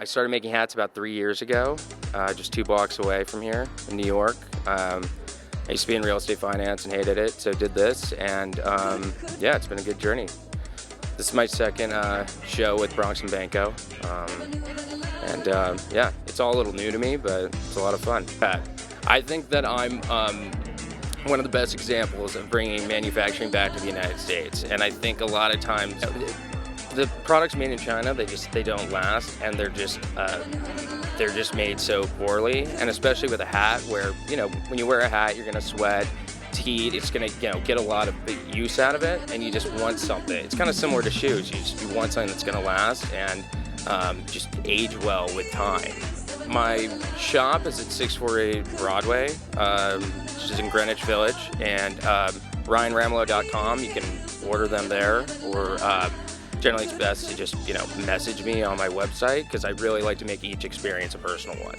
I started making hats about 3 years ago, just 2 blocks away from here in New York. I used to be in real estate finance and hated it, so did this, and yeah, it's been a good journey. This is my second show with Bronx Banco, and yeah, it's all a little new to me, but it's a lot of fun. I think that I'm one of the best examples of bringing manufacturing back to the United States, and I think a lot of times the products made in China, they don't last, and they're just made so poorly, and especially with a hat where, you know, when you wear a hat, you're gonna sweat, it's heat, it's gonna, you know, get a lot of use out of it, and you just want something. It's kind of similar to shoes. You want something that's gonna last and just age well with time. My shop is at 648 Broadway, which is in Greenwich Village, and Romelow.com. You can order them there, or generally it's best to just, you know, message me on my website, because I really like to make each experience a personal one.